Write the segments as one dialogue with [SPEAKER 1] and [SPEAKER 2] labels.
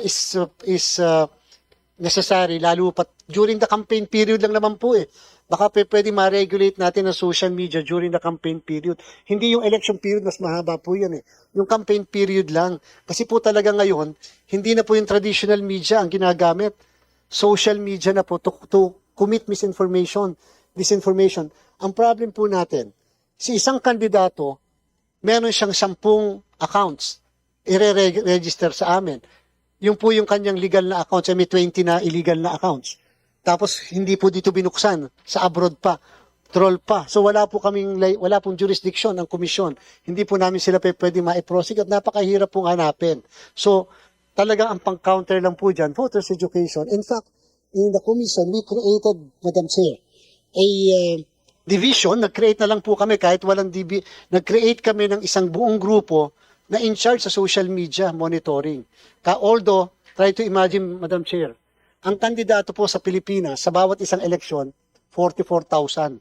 [SPEAKER 1] is necessary, lalo pa during the campaign period lang naman po eh. Baka pwede ma-regulate natin ang social media during the campaign period. Hindi yung election period, mas mahaba po yan eh. Yung campaign period lang. Kasi po talaga ngayon, hindi na po yung traditional media ang ginagamit. Social media na po to commit misinformation, disinformation. Ang problem po natin, si isang kandidato, meron siyang 10 accounts i-register sa amin. Yung po yung kanyang legal na accounts, may 20 na illegal na accounts. Tapos hindi po dito binuksan, sa abroad pa, troll pa. So wala pong jurisdiction ng komisyon. Hindi po namin sila pwede ma-prosecute at napakahirap pong hanapin. So talagang ang pang-counter lang po dyan, voters education. In fact, in the commission, we created, Madam Chair, a division, nag-create na lang po kami kahit walang nag-create kami ng isang buong grupo na in charge sa social media monitoring. Although, try to imagine, Madam Chair, ang kandidato po sa Pilipinas, sa bawat isang eleksyon, 44,000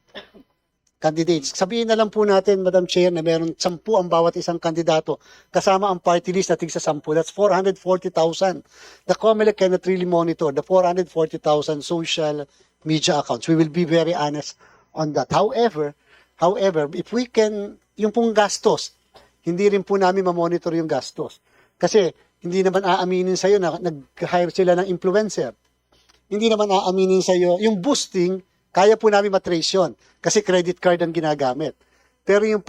[SPEAKER 1] candidates. Sabihin na lang po natin, Madam Chair, na meron 10 ang bawat isang kandidato, kasama ang party list na tig sa 10. That's 440,000. The COMELEC cannot really monitor the 440,000 social media accounts. We will be very honest on that. However, if we can, yung pong gastos, hindi rin po namin ma-monitor yung gastos. Kasi hindi naman aaminin sa'yo na nag-hire sila ng influencer. Hindi naman aaminin sa'yo. Yung boosting, kaya po namin matrace yun. Kasi credit card ang ginagamit. Pero yung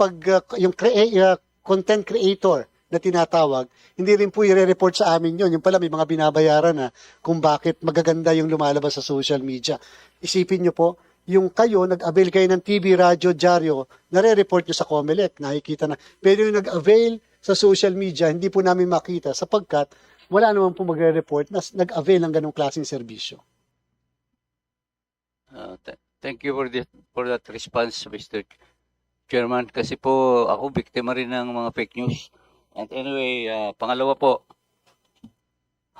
[SPEAKER 1] content creator na tinatawag, hindi rin po i-report sa amin yun. Yung pala may mga binabayaran na kung bakit magaganda yung lumalabas sa social media. Isipin nyo po, yung kayo, nag-avail kayo ng TV, radyo, dyaryo, nare-report nyo sa COMELEC, nakikita na. Pero yung nag-avail sa social media, hindi po namin makita sapagkat wala naman po magre-report na nag-avail ng ganong klaseng serbisyo.
[SPEAKER 2] Thank you for that response, Mr. Chairman. Kasi po ako biktima rin ng mga fake news. And anyway, pangalawa po,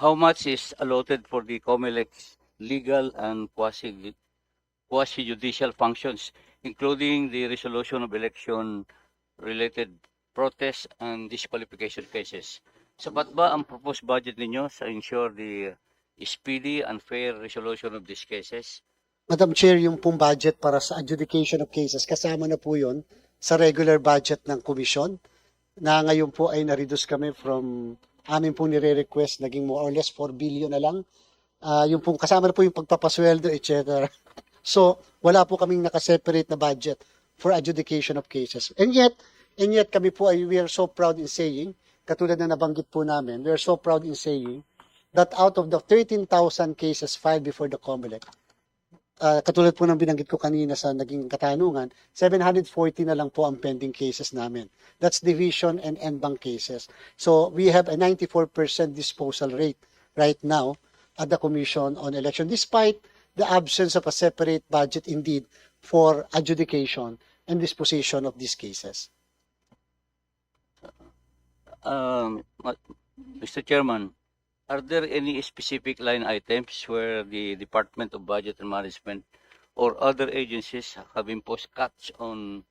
[SPEAKER 2] how much is allotted for the COMELEC's legal and quasi-judicial functions, including the resolution of election-related protests and disqualification cases? Sapat ba ang proposed budget ninyo sa ensure the speedy and fair resolution of these cases?
[SPEAKER 1] Madam Chair, yung pong budget para sa adjudication of cases, kasama na po yun sa regular budget ng komisyon na ngayon po ay na-reduce kami from amin po nire-request, naging more or less 4 billion na lang. Yung pong kasama na po yung pagpapasweldo, etc. So, wala po kaming nakaseparate na budget for adjudication of cases. And yet kami po we are so proud in saying, katulad na nabanggit po namin, we are so proud in saying that out of the 13,000 cases filed before the COMELEC, katulad po ng binanggit ko kanina sa naging katanungan, 740 na lang po ang pending cases namin. That's division and en banc cases. So we have a 94% disposal rate right now at the Commission on Election, despite the absence of a separate budget indeed for adjudication and disposition of these cases.
[SPEAKER 2] Mr. Chairman, are there any specific line items where the Department of Budget and Management or other agencies have imposed cuts on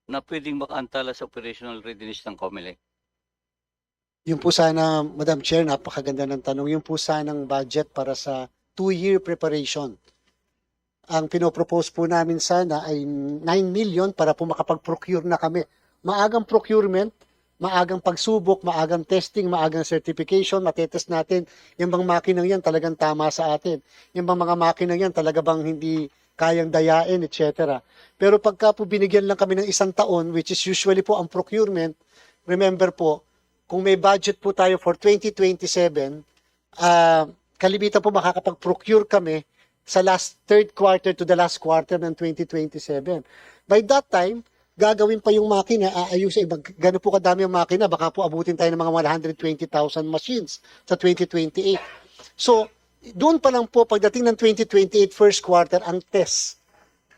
[SPEAKER 2] na pwedeng makaantala sa operational readiness ng COMELEC?
[SPEAKER 1] Yung po sana, Madam Chair, napakaganda ng tanong. Yung po sanang budget para sa 2-year preparation. Ang pinopropose po namin sana ay 9 million para po makapag-procure na kami. Maagang procurement, maagang pagsubok, maagang testing, maagang certification, matetest natin yung bang makinang yan talagang tama sa atin. Yung bang mga makinang yan talaga bang hindi kayang dayain, etc. Pero pagka po binigyan lang kami ng 1 taon, which is usually po ang procurement, remember po, kung may budget po tayo for 2027, kalimitan po makakapag-procure kami sa third quarter to the last quarter ng 2027. By that time, gagawin pa yung makina, aayusin, gano'n po kadami yung makina, baka po abutin tayo ng mga 120,000 machines sa 2028. So, doon pa lang po, pagdating ng 2028 first quarter, ang test,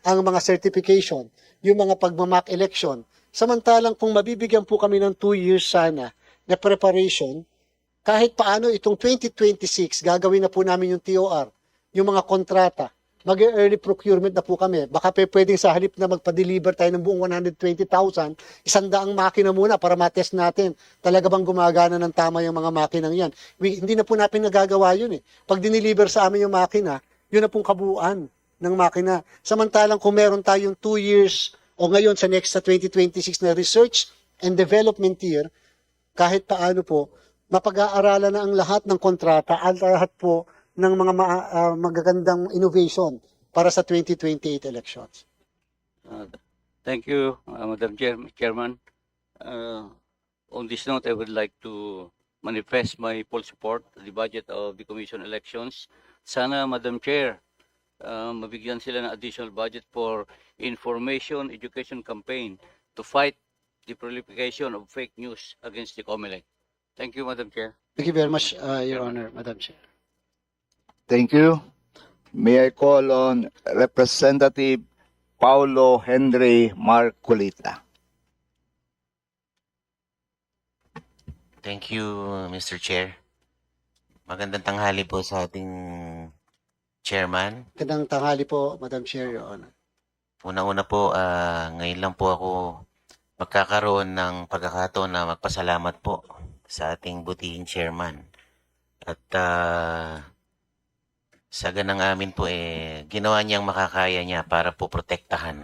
[SPEAKER 1] ang mga certification, yung mga pagmamock election. Samantalang kung mabibigyan po kami ng 2 years sana na preparation, kahit paano itong 2026, gagawin na po namin yung TOR, yung mga kontrata, mag-early procurement na po kami. Baka pwedeng sa halip na magpa-deliver tayo ng buong 120,000, 100 makina muna para matest natin. Talaga bang gumagana ng tama yung mga makinang yan? Hindi na po natin nagagawa yun eh. Pag dineliver sa amin yung makina, yun na pong kabuuan ng makina. Samantalang kung meron tayong 2 years o ngayon sa next sa 2026 na research and development year, kahit paano po, mapag-aaralan na ang lahat ng kontrata at lahat po ng mga magagandang innovation para sa 2028 elections.
[SPEAKER 2] Thank you, Madam Chairman. On this note, I would like to manifest my full support to the budget of the Commission elections. Sana, Madam Chair, mabigyan sila ng additional budget for information education campaign to fight the proliferation of fake news against the COMELEC. Thank you, Madam Chair.
[SPEAKER 1] Thank you very much, Your Honor, Madam Chair.
[SPEAKER 3] Thank you. May I call on Representative Paulo Henry Marcolita.
[SPEAKER 4] Thank you, Mr. Chair. Magandang tanghali po sa ating chairman.
[SPEAKER 1] Magandang tanghali po, Madam Chair, Your Honor.
[SPEAKER 4] Una-una po, ngayon lang po ako magkakaroon ng pagkakataon na magpasalamat po sa ating butihing chairman. At sa ganang amin po, ginawa niyang makakaya niya para po protektahan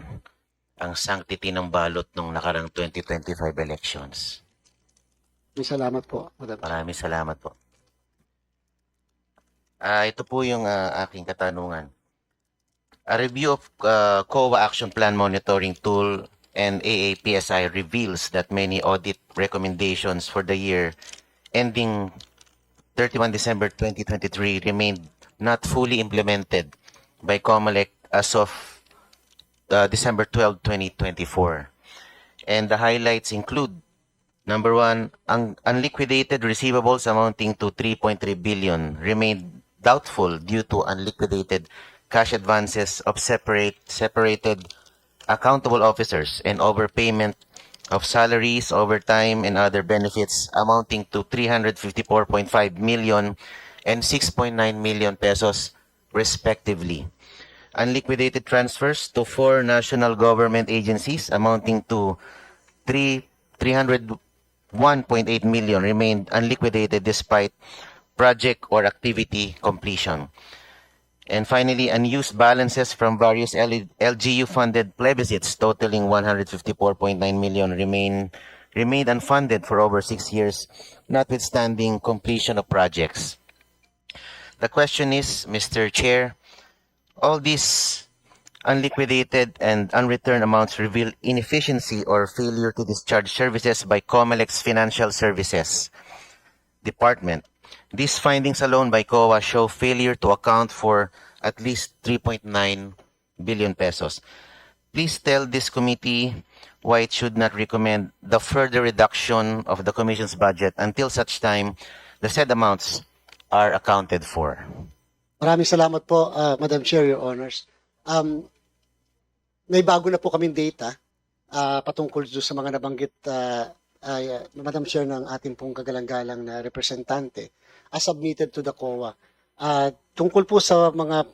[SPEAKER 4] ang sanctity ng balot nung nakarang 2025 elections.
[SPEAKER 1] May salamat po, Madam Chair.
[SPEAKER 4] Maraming salamat po. Ito po yung aking katanungan. A review of COA Action Plan Monitoring Tool and AAPSI reveals that many audit recommendations for the year ending 31 December 2023 remained not fully implemented by COMELEC as of December 12, 2024. And the highlights include: number one, unliquidated receivables amounting to 3.3 billion remained doubtful due to unliquidated cash advances of separated accountable officers and overpayment of salaries, overtime, and other benefits amounting to 354.5 million and 6.9 million pesos respectively. Unliquidated transfers to 4 national government agencies amounting to 301.8 million remained unliquidated despite project or activity completion. And finally, unused balances from various LGU-funded plebiscites totaling 154.9 million remained unfunded for over 6 years, notwithstanding completion of projects. The question is, Mr. Chair, all these unliquidated and unreturned amounts reveal inefficiency or failure to discharge services by COMELEC's Financial Services Department. These findings alone by COA show failure to account for at least 3.9 billion pesos. Please tell this committee why it should not recommend the further reduction of the Commission's budget until such time the said amounts are accounted for.
[SPEAKER 1] Maraming salamat po, Madam Chair, Your Honors. May bago na po kaming data patungkol sa mga nabanggit, Madam Chair, ng ating pong kagalang-galang na representante as submitted to the COA. Tungkol po sa mga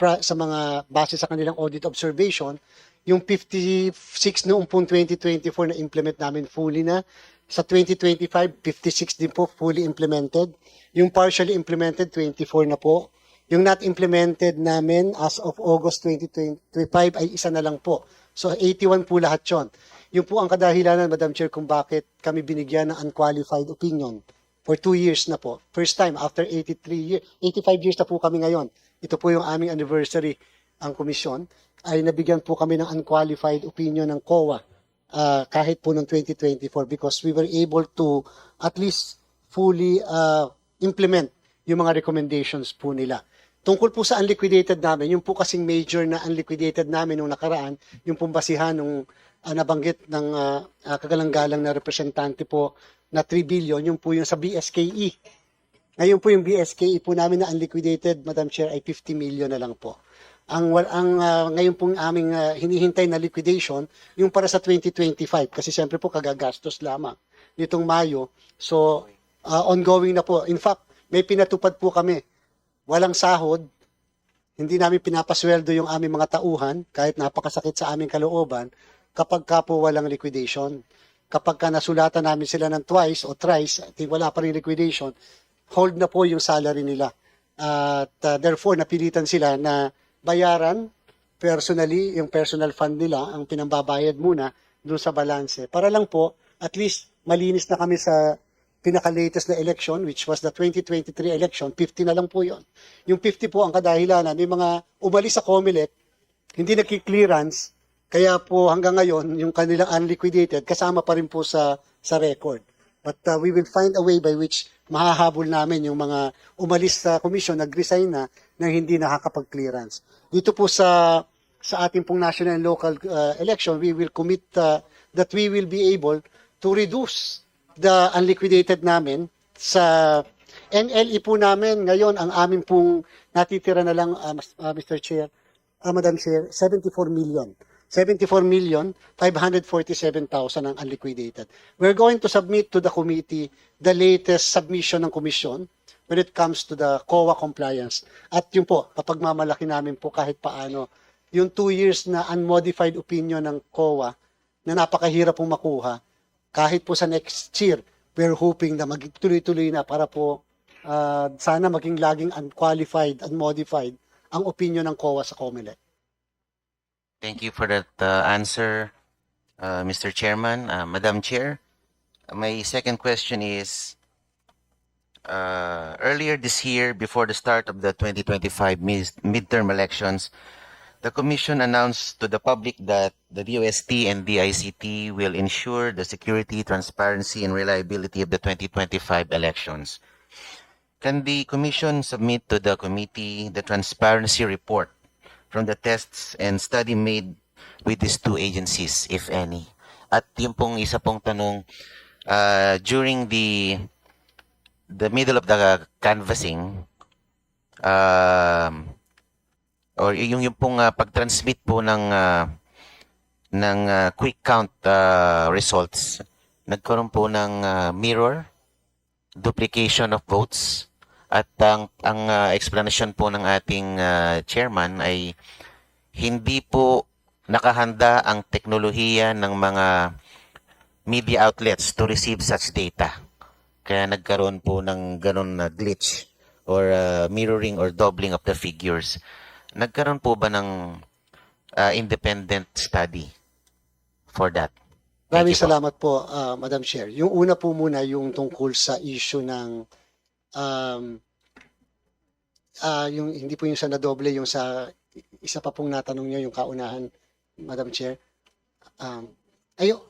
[SPEAKER 1] base sa kanilang audit observation, yung 56 noong pong 2024 na implement namin fully na. Sa 2025, 56 din po fully implemented. Yung partially implemented, 24 na po. Yung not implemented namin as of August 2025 ay isa na lang po. So 81 po lahat yun. Yung po ang kadahilanan, Madam Chair, kung bakit kami binigyan ng unqualified opinion for 2 years na po. First time after 85 years na po kami ngayon. Ito po yung aming anniversary, ang komisyon, ay nabigyan po kami ng unqualified opinion ng COA kahit po ng 2024 because we were able to at least fully implement yung mga recommendations po nila. Tungkol po sa unliquidated namin, yung po kasing major na unliquidated namin nung nakaraan, yung pong basihan nung nabanggit ng kagalang-galang na representante po na 3 billion, yung po yung sa BSKE. Ngayon po yung BSKE po namin na unliquidated, Madam Chair, ay 50 million na lang po. Ngayon pong aming hinihintay na liquidation, yung para sa 2025, kasi siyempre po kagagastos lamang nitong Mayo. So, ongoing na po. In fact, may pinatupad po kami. Walang sahod, Hindi namin pinapasweldo yung aming mga tauhan kahit napakasakit sa aming kalooban kapag ka po walang liquidation. Kapag ka nasulatan namin sila ng twice o thrice at wala pa rin liquidation, hold na po yung salary nila. At therefore, napilitan sila na bayaran personally, yung personal fund nila, ang pinambabayad muna doon sa balanse. Para lang po, at least malinis na kami sa pinaka-latest na election, which was the 2023 election, 50 na lang po yon. Yung 50 po ang kadahilanan, may mga umalis sa COMELEC, hindi nagki-clearance, kaya po hanggang ngayon, yung kanilang unliquidated, kasama pa rin po sa record. But we will find a way by which mahahabol namin yung mga umalis sa komisyon, nag-resign na, nang hindi nakakapag-clearance. Dito po sa ating pong national and local election, we will commit that we will be able to reduce the unliquidated namin sa NLE po namin. Ngayon, ang amin pong natitira na lang, Mr. Chair, Madam Chair, 74,547,000 ang unliquidated. We're going to submit to the committee the latest submission ng komisyon when it comes to the COA compliance. At yun po, papagmamalaki namin po kahit paano yung 2 years na unmodified opinion ng COA na napakahirap pong makuha. Kahit po sa next year, we're hoping na magtuloy-tuloy na para po sana maging laging unqualified, unmodified ang opinion ng COA sa COMELEC.
[SPEAKER 4] Thank you for that answer, Mr. Chairman. Madam Chair, my second question is, earlier this year, before the start of the 2025 midterm elections, the Commission announced to the public that the DOST and DICT will ensure the security, transparency, and reliability of the 2025 elections. Can the Commission submit to the committee the transparency report from the tests and study made with these two agencies, if any? At yung pong isa pong tanong, during the middle of the canvassing, or yung pong pag-transmit po ng quick count results, nagkaroon po ng mirror, duplication of votes, at ang explanation po ng ating chairman ay hindi po nakahanda ang teknolohiya ng mga media outlets to receive such data. Kaya nagkaroon po ng ganun na glitch or mirroring or doubling of the figures. Nagkaroon po ba ng independent study for that?
[SPEAKER 1] Maraming salamat po, Madam Chair. Yung una po muna, yung tungkol sa issue ng yung hindi po yung sa nadoble, yung sa isa pa pong natanong niyo, yung kaunahan, Madam Chair. Yung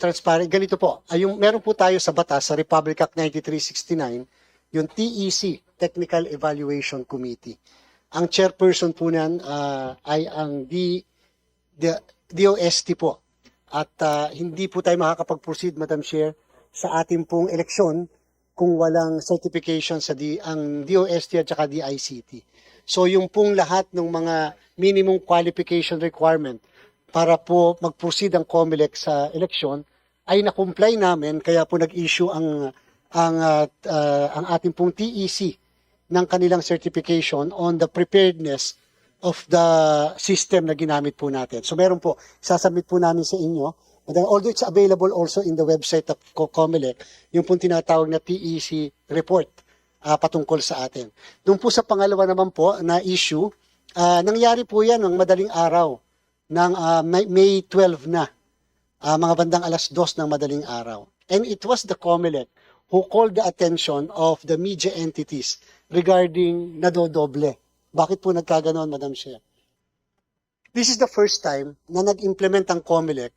[SPEAKER 1] transparent. Ganito po, meron po tayo sa batas, sa Republic Act 9369, yung TEC, Technical Evaluation Committee. Ang chairperson po niyan ay ang DOST po. At hindi po tayo makakapag-proceed, Madam Chair, sa ating pong eleksyon kung walang certification sa ang DOST at saka DICT. So yung pong lahat ng mga minimum qualification requirement para po mag-proceed ang COMELEC sa eleksyon ay na-comply namin, kaya po nag-issue ang ating pong TEC ng kanilang certification on the preparedness of the system na ginamit po natin. So meron po, sasubmit po namin sa inyo. Although it's available also in the website of COMELEC, yung pong tinatawag na TEC report patungkol sa atin. Doon po sa pangalawa naman po na issue, nangyari po yan ng madaling araw ng May 12 na, mga bandang 2:00 ng madaling araw. And it was the COMELEC who called the attention of the media entities regarding nadodoble. Bakit po nagkaganon, Madam Chair? This is the first time na nag-implement ang COMELEC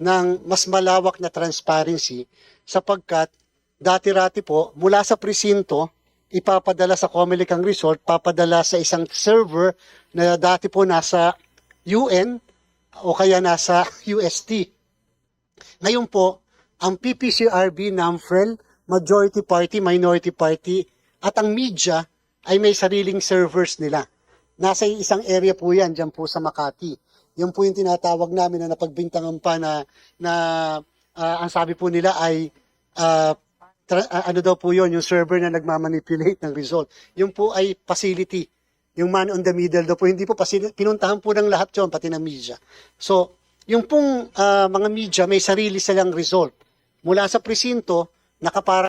[SPEAKER 1] ng mas malawak na transparency sapagkat dati-rati po, mula sa presinto, ipapadala sa COMELEC ang result, papadala sa isang server na dati po nasa UN o kaya nasa UST. Ngayon po, ang PPCRB, NAMFREL, majority party, minority party, at ang media ay may sariling servers nila. Nasa isang area po yan, dyan po sa Makati. Yan po yung tinatawag namin na napagbintangan pa na ang sabi po nila ay ano daw po yun, yung server na nagmamanipulate ng result. Yung po ay facility. Yung man on the middle daw po, hindi po pinuntahan po ng lahat yun, pati ng media. So, yung pong mga media may sarili silang result. Mula sa presinto, nakapara